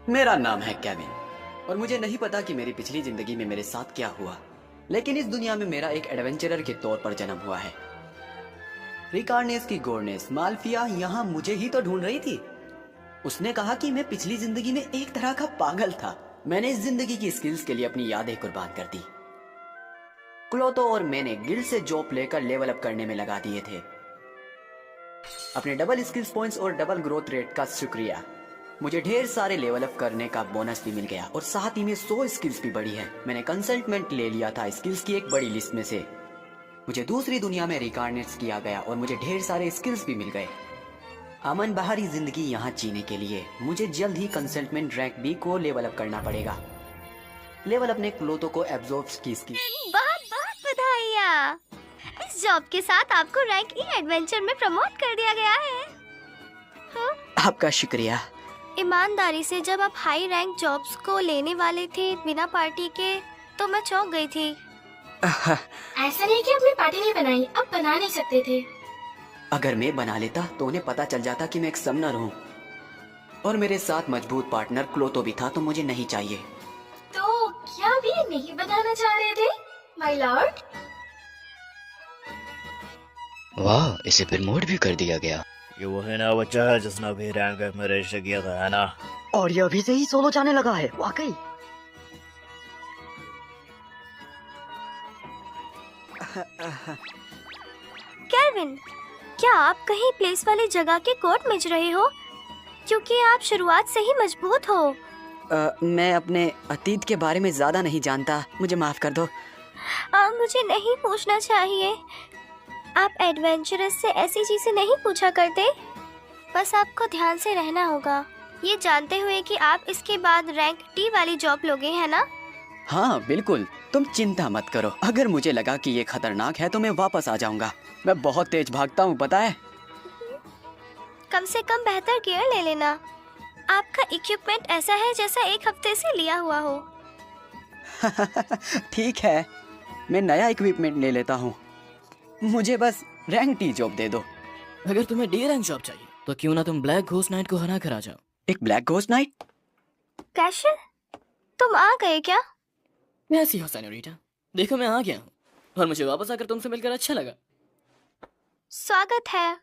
मेरा नाम है केविन और मुझे नहीं पता कि मेरी पिछली जिंदगी में मेरे साथ क्या हुआ, लेकिन इस दुनिया में मेरा एक एडवेंचरर के तौर पर जन्म हुआ है। रिकार्नेस की गोर्नेस माल्फिया यहाँ मुझे ही तो ढूंढ रही थी। उसने कहा कि मैं पिछली जिंदगी में एक तरह का पागल था। मैंने इस जिंदगी की स्किल्स के लिए अपनी यादें कुर्बान कर दी। क्लोतो और मैंने गिल्ड से जॉब लेकर लेवल अप करने में लगा दिए थे। अपने डबल स्किल्स पॉइंट्स और डबल ग्रोथ रेट का शुक्रिया, मुझे ढेर सारे लेवल अप करने का बोनस भी मिल गया और साथ ही में 100 स्किल्स भी बढ़ी है। मैंने कंसल्टमेंट ले लिया था स्किल्स की एक बड़ी लिस्ट में से। मुझे दूसरी दुनिया में रिकार्नेट्स किया गया और मुझे ढेर सारे स्किल्स भी मिल गए। अमन बहारी जिंदगी यहाँ जीने के लिए मुझे जल्द ही कंसल्टमेंट रैंक बी को लेवल अप करना पड़ेगा। लेवल अपने क्लोतो को एब्जॉर्ब की स्किल। बहुत बहुत बधाइयाँ। इस जॉब के साथ आपको रैंक ई एडवेंचर में प्रमोट कर दिया गया है। आपका शुक्रिया। ईमानदारी से जब आप हाई रैंक जॉब्स को लेने वाले थे बिना पार्टी के, तो मैं चौंक गई थी। ऐसा नहीं कि आपने पार्टी नहीं बनाई, अब बना नहीं सकते थे। अगर मैं बना लेता तो उन्हें पता चल जाता कि मैं एक समनर हूँ और मेरे साथ मजबूत पार्टनर क्लोतो भी था, तो मुझे नहीं चाहिए। तो क्या आप ये नहीं बनाना चाह रहे थे, माय लॉर्ड? वाह, इसे प्रमोट भी कर दिया गया। ये वही ना बच्चा है जिसने अभी रैंक अप में रजिस्टर किया था, है ना? और ये अभी से ही सोलो जाने लगा है, वाकई। केविन, क्या आप कहीं प्लेस वाली जगह के कोड मिच रहे हो? क्योंकि आप शुरुआत से ही मजबूत हो। मैं अपने अतीत के बारे में ज्यादा नहीं जानता, मुझे माफ कर दो। मुझे नहीं पूछना चाहिए। आप एडवेंचरस से ऐसी चीजें नहीं पूछा करते। बस आपको ध्यान से रहना होगा, ये जानते हुए कि आप इसके बाद रैंक टी वाली जॉब लोगे, है ना? हाँ बिल्कुल, तुम चिंता मत करो। अगर मुझे लगा कि ये खतरनाक है तो मैं वापस आ जाऊंगा। मैं बहुत तेज भागता हूँ, पता है। कम से कम बेहतर गियर ले लेना। आपका इक्विपमेंट ऐसा है जैसा एक हफ्ते से लिया हुआ हो। ठीक है, मैं नया इक्विपमेंट ले लेता हूँ। मुझे बस रैंक टी जॉब दे दो। अगर तुम्हें डी रैंक जॉब चाहिए तो क्यों ना तुम ब्लैक घोस्ट नाइट को हरा कर आ जाओ। एक ब्लैक घोस्ट नाइट? कैशल, तुम आ गए क्या? ऐसी हो सेनोरिटा, देखो मैं आ गया हूँ और मुझे वापस आकर तुमसे मिलकर अच्छा लगा। स्वागत है।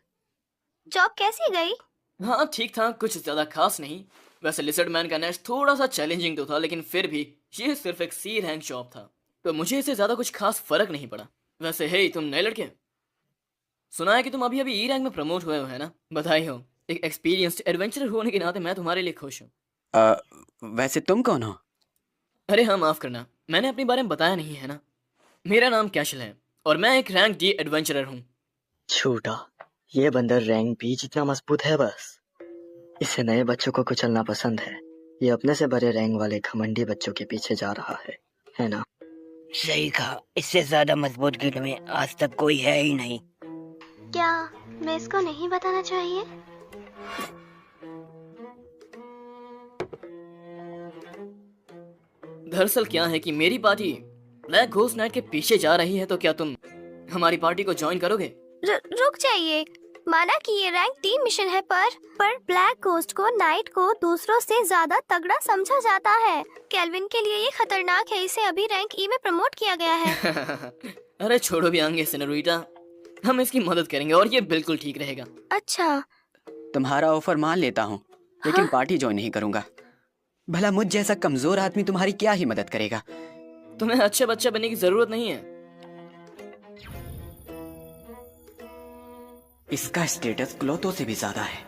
जॉब कैसी गई? हाँ ठीक था, कुछ ज्यादा खास नहीं। वैसे लिजर्ड मैन का नेस्ट थोड़ा सा चैलेंजिंग तो था, लेकिन फिर भी ये सिर्फ एक सी रैंक जॉब था, तो मुझे इससे ज्यादा कुछ खास फर्क नहीं पड़ा। वैसे हे, तुम नए लड़के, सुना है कि तुम अभी अभी ई रैंक में प्रमोट हुए हो, है ना? बधाई हो। एक एक्सपीरियंस्ड एडवेंचरर होने के नाते मैं तुम्हारे लिए खुश हूँ। वैसे तुम कौन हो? अरे हाँ, माफ करना, मैंने अपने बारे में बताया नहीं, है ना? मेरा नाम कैशल है और मैं एक रैंक डी एडवेंचरर हूँ। छोटा, ये बंदर रैंक बी जितना मजबूत है बस। इसे नए बच्चों को कुचलना पसंद है। ये अपने से बड़े रैंक वाले घमंडी बच्चों के पीछे जा रहा है ना? सही कहा, इससे ज्यादा मजबूत गिल्ड में आज तक कोई है ही नहीं। क्या मैं इसको नहीं बताना चाहिए? दरअसल क्या है कि मेरी पार्टी ब्लैक घोस्ट नाइट के पीछे जा रही है, तो क्या तुम हमारी पार्टी को ज्वाइन करोगे? रुक जाइए। माना कि ये रैंक टी मिशन है, पर ब्लैक घोस्ट को नाइट को दूसरों से ज्यादा तगड़ा समझा जाता है। केल्विन के लिए ये खतरनाक है, इसे अभी रैंक ई में प्रमोट किया गया है। अरे छोड़ो भी आंगे सेनोरिटा, हम इसकी मदद करेंगे और ये बिल्कुल ठीक रहेगा। अच्छा, तुम्हारा ऑफर मान लेता हूँ, लेकिन पार्टी ज्वाइन नहीं करूंगा। भला मुझ जैसा कमजोर आदमी तुम्हारी क्या ही मदद करेगा? तुम्हें अच्छे बच्चे बनने की जरूरत नहीं है। इसका स्टेटस क्लोतो से भी ज्यादा है।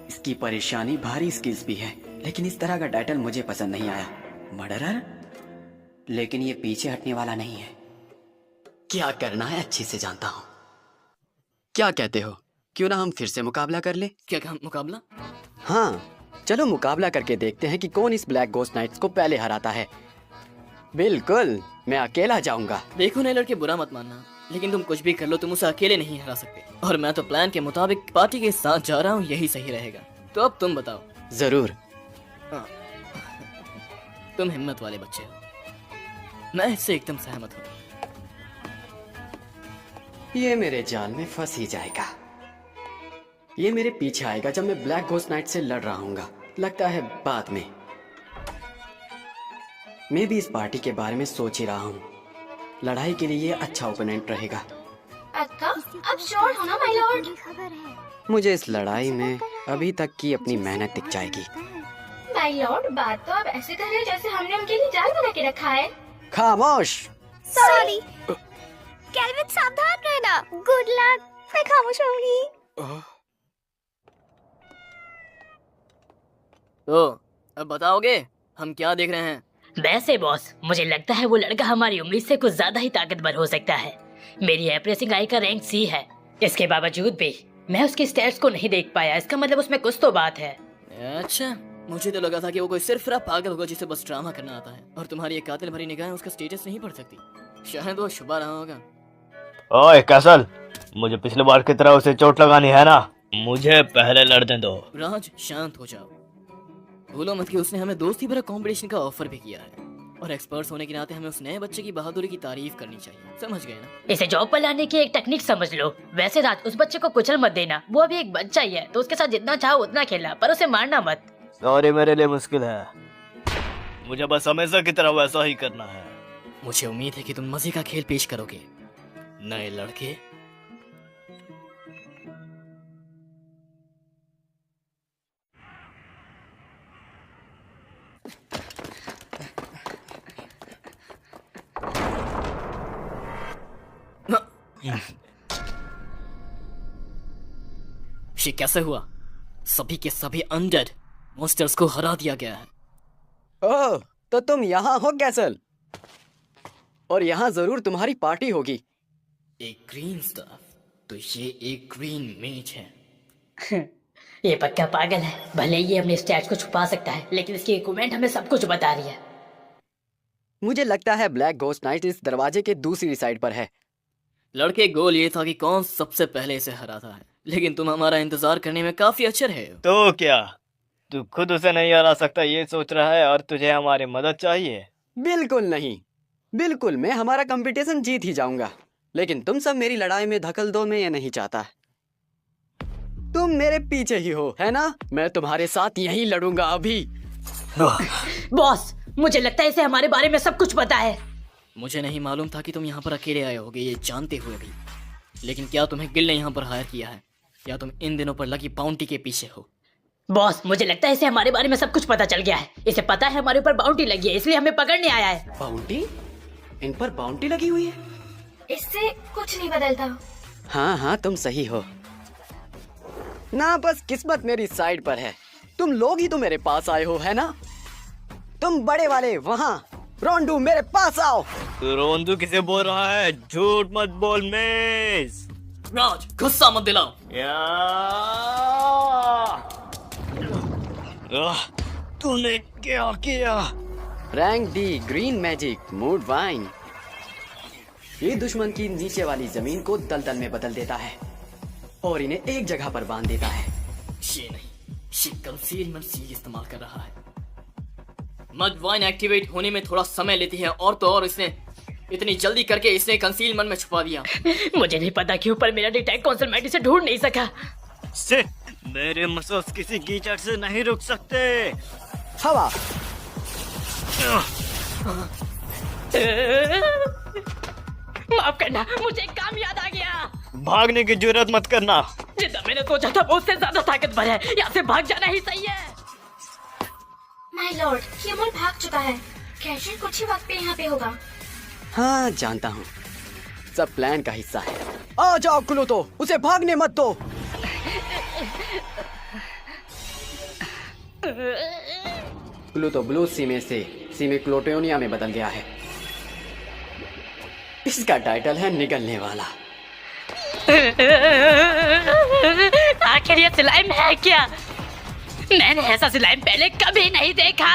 इसकी परेशानी भारी स्किल्स भी है, लेकिन इस तरह का टाइटल मुझे पसंद नहीं आया। मर्डरर? लेकिन ये पीछे हटने वाला नहीं है। क्या करना है अच्छे से जानता हूँ। क्या कहते हो, क्यों ना हम फिर से मुकाबला कर लें? क्या कहा, मुकाबला? हाँ, चलो मुकाबला करके देखते हैं कि कौन इस ब्लैक घोस्ट नाइट्स को पहले हराता है। बिल्कुल, मैं अकेला जाऊंगा। देखो नए लड़के, बुरा मत मानना, लेकिन तुम कुछ भी कर लो, तुम उसे अकेले नहीं हरा सकते। और मैं तो प्लान के मुताबिक पार्टी के साथ जा रहा हूँ, यही सही रहेगा। तो अब तुम बताओ। जरूर। तुम हिम्मत वाले बच्चे हो, मैं इससे एकदम सहमत हूँ। ये मेरे जाल में फंस ही जाएगा। ये मेरे पीछे आएगा जब मैं ब्लैक घोस्ट नाइट से लड़ रहा हूँगा। लगता है बाद में। मैं भी इस पार्टी के बारे में सोच ही रहा हूँ। लड़ाई के लिए ये अच्छा ओपोनेंट रहेगा। पक्का? अब श्योर हो ना माय लॉर्ड? मुझे इस लड़ाई में अभी तक की अपनी मेहनत दिख जाएगी। माय लॉर्ड, बात तो आप ऐसे कर रहे हैं जैसे हमने उनके लिए जाल बना के रखा है। खामोश। सॉरी। केल्विन सावधान रहना। Good luck. मैं खामोश रहूंगी। तो अब बताओगे हम क्या देख रहे हैं? वैसे बॉस, मुझे लगता है वो लड़का हमारी उम्मीद से कुछ ज्यादा ही ताकतवर हो सकता है। मेरी एप्रेसिंग आई का रैंक C है। इसके बावजूद भी मैं उसके स्टैट्स को नहीं देख पाया। इसका मतलब उसमें कुछ तो बात है। अच्छा, मुझे तो लगा था कि वो कोई सिर्फ पागल होगा जिसे बस ड्रामा करना आता है, और तुम्हारी ये कातिल भरी निगाहें उसका स्टेटस नहीं पढ़ सकती। शायद वो छुपा रहा होगा। ओए कैसल, मुझे पिछली बार की तरह उसे चोट लगानी है ना? मुझे पहले लड़ने दो। राज, शांत हो जाओ। भूलो मत कि उसने हमें दोस्ती भरा कंपटीशन का ऑफर भी किया है, और एक्सपर्ट्स होने के नाते हमें उस नए बच्चे की बहादुरी की तारीफ करनी चाहिए। समझ गए ना? इसे जॉब पर लाने की एक टेक्निक समझ लो। वैसे राज, उस बच्चे को कुचल मत देना। वो अभी एक बच्चा ही है, तो उसके साथ जितना चाहो उतना खेलना, पर उसे मारना मत। सॉरी, मेरे लिए मुश्किल है। मुझे बस हमेशा की तरह वैसा ही करना है। मुझे उम्मीद है कि तुम मजे का खेल पेश करोगे, नए लड़के। ये कैसे हुआ? सभी के सभी अनडेड मॉन्स्टर्स को हरा दिया गया है। ओह, तो तुम यहाँ हो कैसल, और यहाँ जरूर तुम्हारी पार्टी होगी। एक ग्रीन स्टाफ, तो ये एक ग्रीन मेज है। ये पक्का पागल है। भले ही ये अपने स्टैट्स को छुपा सकता है, लेकिन इसकी इक्विपमेंट हमें सब कुछ बता रही है। मुझे लगता है ब्लैक गोस्ट नाइट इस दरवाजे के दूसरी साइड पर है। लड़के, गोल ये था कि कौन सबसे पहले इसे हराता है, लेकिन तुम हमारा इंतजार करने में काफी अच्छे रहे हो। तो क्या तू खुद उसे नहीं हरा सकता ये सोच रहा है, और तुझे हमारी मदद चाहिए? बिल्कुल नहीं, बिल्कुल मैं हमारा कंपटीशन जीत ही जाऊंगा, लेकिन तुम सब मेरी लड़ाई में दखल दो, मैं ये नहीं चाहता। तुम मेरे पीछे ही हो, है ना? मैं तुम्हारे साथ यहीं लड़ूंगा अभी। बॉस, मुझे लगता है इसे हमारे बारे में सब कुछ पता है। मुझे नहीं मालूम था कि तुम यहाँ पर अकेले आए होगे, ये जानते हुए भी। लेकिन क्या तुम्हें गिल ने यहाँ पर हायर किया है, या तुम इन दिनों पर लगी बाउंटी के पीछे हो? बॉस, मुझे लगता है इसे हमारे बारे में सब कुछ पता चल गया है। इसे पता है हमारे ऊपर बाउंटी लगी है, इसलिए हमें पकड़ने आया है। बाउंटी? इन पर बाउंटी लगी हुई है? इससे कुछ नहीं बदलता। हाँ हाँ, तुम सही हो ना, बस किस्मत मेरी साइड पर है। तुम लोग ही तो मेरे पास आए हो, है ना? तुम बड़े वाले वहाँ, रोंडू मेरे पास आओ। तू रोंदू किसे बोल रहा है? झूठ मत बोल मेज। राज, गुस्सा मत दिलाओ। तूने क्या किया? Rank D green magic mood wine. ये दुश्मन की नीचे वाली जमीन को दलदल में बदल देता है और इन्हें एक जगह पर बांध देता है। ये नहीं, ये कंसीलमेंट सील इस्तेमाल कर रहा है। मड वाइन एक्टिवेट होने में थोड़ा समय लेती है, और तो और इसने इतनी जल्दी करके इसने कंसीलमेंट में छुपा दिया। मुझे नहीं पता क्यों, पर मेरा डिटेक्ट कंसलमेंट इसे ढूंढ नहीं सका। मेरे मसल्स किसी कीचड़ से नहीं रुक सकते। हवा। माफ करना, मुझे एक काम याद आ गया। भागने की जरूरत मत करना। जितना मैंने सोचा था वो उससे ज्यादा ताकतवर है। यहाँ से भाग जाना ही सही है। माय लॉर्ड, ह्यूमन भाग चुका है। कैशियर कुछ ही वक्त पे यहाँ पे होगा। हाँ जानता हूँ, सब प्लान का हिस्सा है। आ जाओ क्लूटो, उसे भागने मत दो। क्लूटो ब्लू सीमे से सीमे क्लोटोनिया में बदल गया है। इसका टाइटल है निगलने वाला। आखिर ये स्लाइम है क्या? मैंने ऐसा स्लाइम पहले कभी नहीं देखा।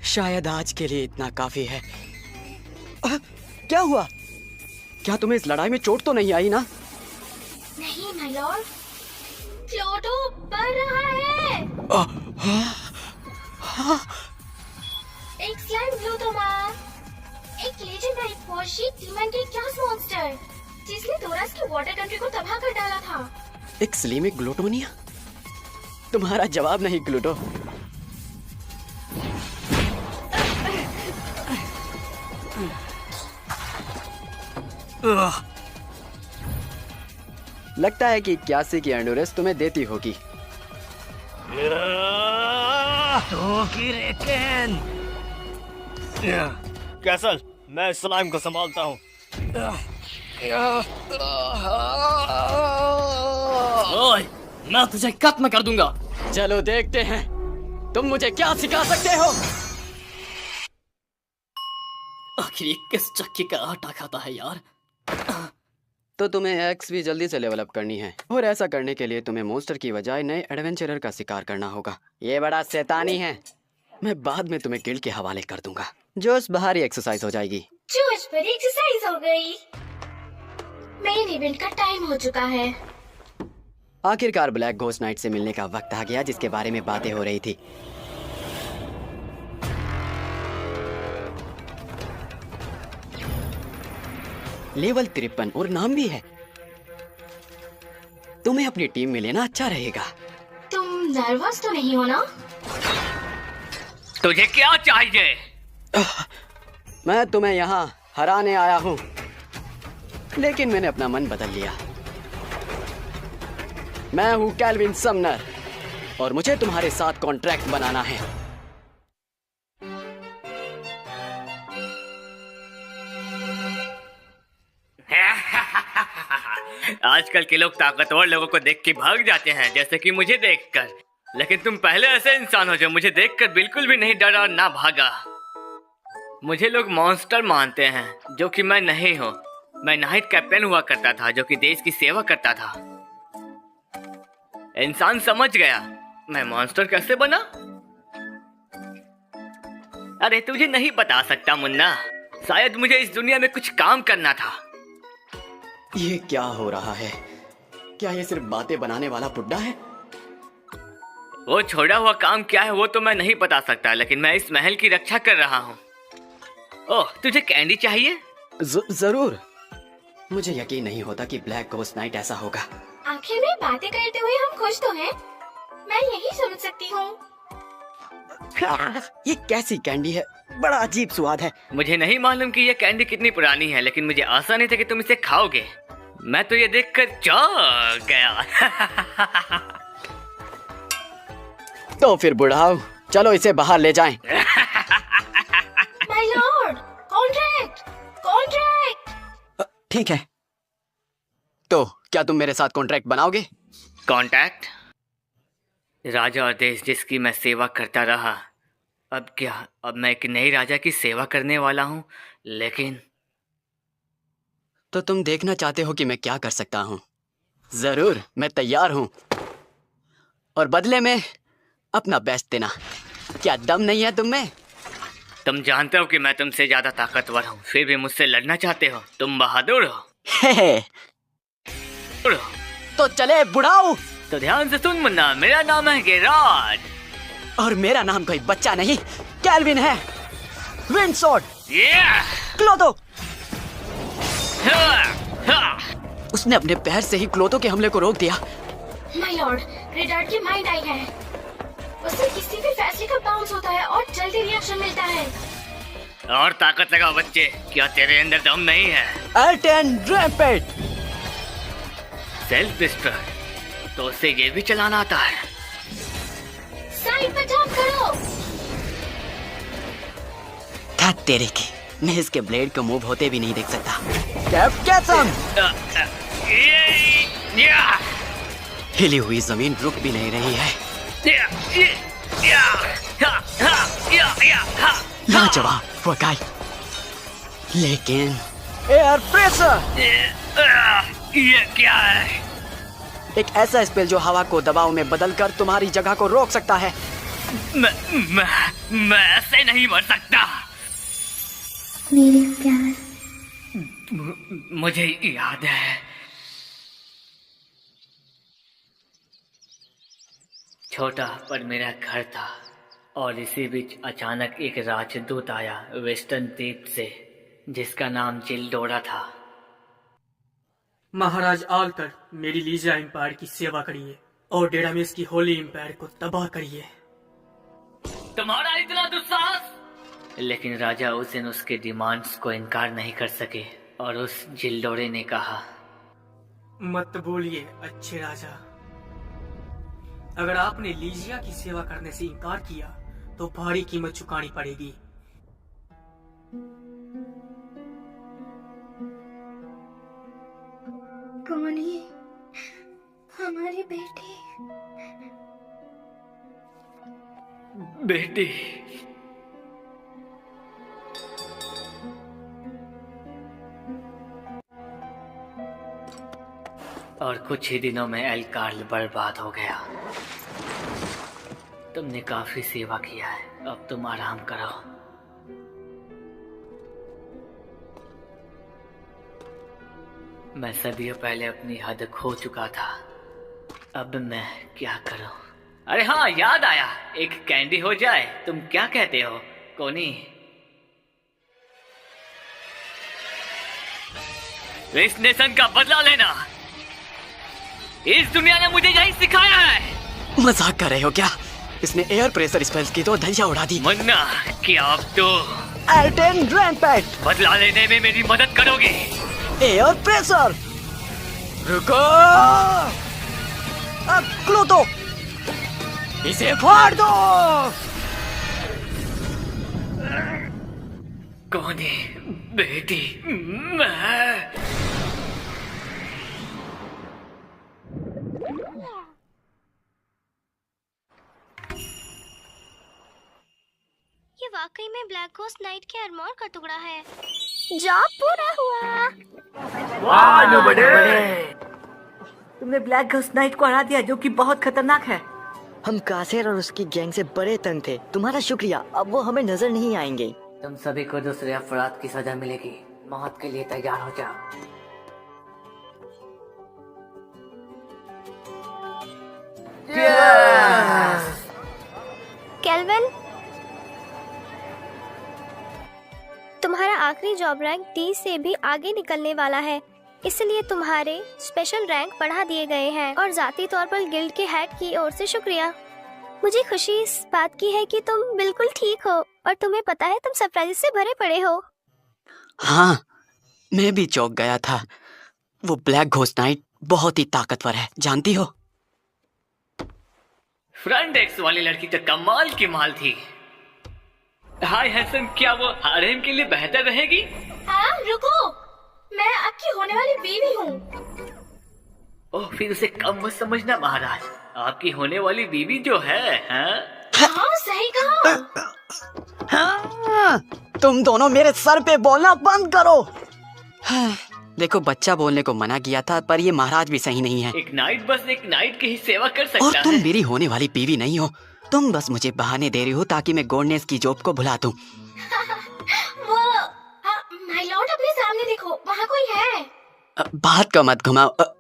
शायद आज के लिए इतना काफी है। क्या हुआ? क्या तुम्हें इस लड़ाई में चोट तो नहीं आई ना? नहीं माय लॉर्ड, क्लोटो बढ़ रहा है। एक स्लाइम ग्लूटोमार, एक लेजेंडरी पोशी डीमन के क्लास मॉन्स्टर, जिसने थोरस की वाटर कंट्री को तबाह कर डाला था। एक स्लीमिक ग्लूटोनिया? तुम्हारा जवाब नहीं ग्लूटो। लगता है कि 81 की एंडोरेंस तुम्हें देती होगी। कैसल, मैं स्लाइम को संभालता हूँ। ओए, मैं तुझे खत्म कर दूंगा। चलो देखते हैं तुम मुझे क्या सिखा सकते हो। आखिर ये किस चक्की का आटा खाता है यार। तो तुम्हें एक्स भी जल्दी से लेवल अप करनी है, और ऐसा करने के लिए तुम्हें मॉन्स्टर की बजाय नए एडवेंचरर का शिकार करना होगा। ये बड़ा शैतानी है। मैं बाद में तुम्हें गिल्ड के हवाले कर दूंगा। जोश बाहरी एक्सरसाइज हो जाएगी। जोश पर एक्सरसाइज हो गई। मेन इवेंट का टाइम हो चुका है। आखिरकार ब्लैक घोस्ट नाइट से मिलने का वक्त आ गया, जिसके बारे में बातें हो रही थी। लेवल 53 और नाम भी है। तुम्हें अपनी टीम में लेना अच्छा रहेगा। तुम नर्वस तो नहीं हो ना? तुझे क्या चाहिए? मैं तुम्हें यहाँ हराने आया हूँ, लेकिन मैंने अपना मन बदल लिया। मैं हूँ कैल्विन समनर, और मुझे तुम्हारे साथ कॉन्ट्रैक्ट बनाना है। आजकल के लोग ताकतवर लोगों को देख के भाग जाते हैं, जैसे कि मुझे देखकर। लेकिन तुम पहले ऐसे इंसान हो जो मुझे देखकर बिल्कुल भी नहीं डरा और ना भागा। मुझे लोग मॉन्स्टर मानते हैं, जो कि मैं नहीं हूँ। मैं नाइट कैप्टन हुआ करता था, जो कि देश की सेवा करता था। इंसान समझ गया मैं मॉन्स्टर कैसे बना। अरे तुझे नहीं बता सकता मुन्ना, शायद मुझे इस दुनिया में कुछ काम करना था। ये क्या हो रहा है? क्या ये सिर्फ बातें बनाने वाला बुड्ढा है? वो छोड़ा हुआ काम क्या है वो तो मैं नहीं बता सकता, लेकिन मैं इस महल की रक्षा कर रहा हूँ। ओह, तुझे कैंडी चाहिए? जरूर। मुझे यकीन नहीं होता कि ब्लैक घोस्ट नाइट ऐसा होगा। आखिर में बातें करते हुए हम खुश तो हैं। मैं यही समझ सकती हूँ। ये कैसी कैंडी है? बड़ा अजीब स्वाद है। मुझे नहीं मालूम कि ये कैंडी कितनी पुरानी है, लेकिन मुझे आशा नहीं था कि तुम इसे खाओगे। मैं तो ये देखकर चौंक गया। तो फिर बुढ़ाओ, चलो इसे बाहर ले जाएं। My Lord, contract, contract. ठीक है, तो क्या तुम मेरे साथ कॉन्ट्रैक्ट बनाओगे? कॉन्टैक्ट? राजा और देश जिसकी मैं सेवा करता रहा, अब क्या? अब मैं एक नई राजा की सेवा करने वाला हूँ। लेकिन तो तुम देखना चाहते हो कि मैं क्या कर सकता हूँ? जरूर, मैं तैयार हूँ। और बदले में अपना बेस्ट देना। क्या दम नहीं है तुम में? तुम जानते हो कि मैं तुमसे ज्यादा ताकतवर हूँ, फिर भी मुझसे लड़ना चाहते हो। तुम बहादुर हो। तो चले बुढ़ाओ। तो ध्यान से सुन मुन्ना, मेरा नाम है गेराड। और मेरा नाम कोई बच्चा नहीं, कैल्विन है। विंड स्वॉर्ड, क्लोदो। उसने अपने पैर से ही क्लोदो के हमले को रोक दिया। माय लॉर्ड, रेडार्ड की माइंड आई है। उससे किसी भी फैसले का बाउंस होता है और जल्दी रिएक्शन मिलता है। और ताकत लगाओ बच्चे, क्या तेरे अंदर दम नहीं है? अर्टन रैम्पेट। सेल्फ डिस्ट्रॉय, तो उसे ये भी चलाना आता है। साइड पर जंप करो। क्या तेरे की, मैं इसके ब्लेड को मूव होते भी नहीं देख सकता। कैप्टन, हिली हुई जमीन रुक भी नहीं रही है। लाजवाब वकाई, लेकिन एयर प्रेशर। ये क्या है? एक ऐसा स्पेल जो हवा को दबाव में बदलकर तुम्हारी जगह को रोक सकता है। मैं ऐसे नहीं मर सकता। मेरे प्यार, मुझे याद है, छोटा पर मेरा घर था, और इसी बीच अचानक एक राजदूत आया वेस्टर्न द्वीप से, जिसका नाम जिलडोरा था। महाराज आलकर मेरी लीजिया एम्पायर की सेवा करिए और डेरामिस की होली एम्पायर को तबाह करिए। तुम्हारा इतना दुस्साहस! लेकिन राजा उस दिन उसके डिमांड्स को इनकार नहीं कर सके और उस जिल्डोरे ने कहा, मत बोलिए अच्छे राजा, अगर आपने लीजिया की सेवा करने से इनकार किया तो भारी कीमत चुकानी पड़ेगी। कौन है हमारी बेटी? बेटी। और कुछ ही दिनों में एल कार्ल बर्बाद हो गया। तुमने काफी सेवा किया है, अब तुम आराम करो। मैं सदियों पहले अपनी हद खो चुका था, अब मैं क्या करूं? अरे हाँ, याद आया, एक कैंडी हो जाए, तुम क्या कहते हो कोनी? इस नेशन का बदला लेना, इस दुनिया ने मुझे यही सिखाया है। मजाक कर रहे हो क्या? इसने एयर प्रेशर स्पेल्स की तो धज्जियां उड़ा दी। मुन्ना, क्या अब तो एल्टेन ग्रैंडपैट बदला लेने में मेरी मदद करोगे? एयर प्रेशर, रुको, अब क्लूटो, इसे फाड़ दो। कौन है बेटी? मैं ये वाकई में ब्लैक घोस्ट नाइट के आर्मोर का टुकड़ा है। जॉब पूरा हुआ। तुमने ब्लैक घोस्ट नाइट को हरा दिया, जो कि बहुत खतरनाक है। हम कासेर और उसकी गैंग से बड़े तंग थे। तुम्हारा शुक्रिया, अब वो हमें नजर नहीं आएंगे। तुम सभी को दूसरे अपराध की सजा मिलेगी। मौत के लिए तैयार हो जाओ। केल्विन, तुम्हारा आखिरी जॉब रैंक डी से भी आगे निकलने वाला है, इसलिए तुम्हारे स्पेशल रैंक बढ़ा दिए गए हैं और जाती तौर पर गिल्ड के हेड की ओर से शुक्रिया। मुझे खुशी इस बात की है कि तुम बिल्कुल ठीक हो और तुम्हें पता है तुम सरप्राइज से भरे पड़े हो। हाँ, मैं भी चौंक गया था। वो ब्लैक घोस्ट नाइट बहुत ही ताकतवर है, जानती हो? फ्रंट डेस्क वाली लड़की तो कमाल की माल थी। हाय हैंसम, क्या वो हारेम के लिए बेहतर रहेगी? हाँ, रुको, मैं आपकी होने वाली बीवी हूँ। ओह, फिर उसे कम मत समझना महाराज, आपकी होने वाली बीवी जो है। हाँ, सही कहा। हाँ, तुम दोनों मेरे सर पे बोलना बंद करो। हाँ, देखो, बच्चा बोलने को मना किया था, पर ये महाराज भी सही नहीं है। एक नाइट बस एक नाइट की ही सेवा कर सकता और तुम है। मेरी होने वाली बीवी नहीं हो, तुम बस मुझे बहाने दे रही हो ताकि मैं गोर्नेस की जॉब को भुला दूं। वो माय लॉर्ड, अपने सामने देखो, वहाँ कोई है। बात का मत घुमाओ।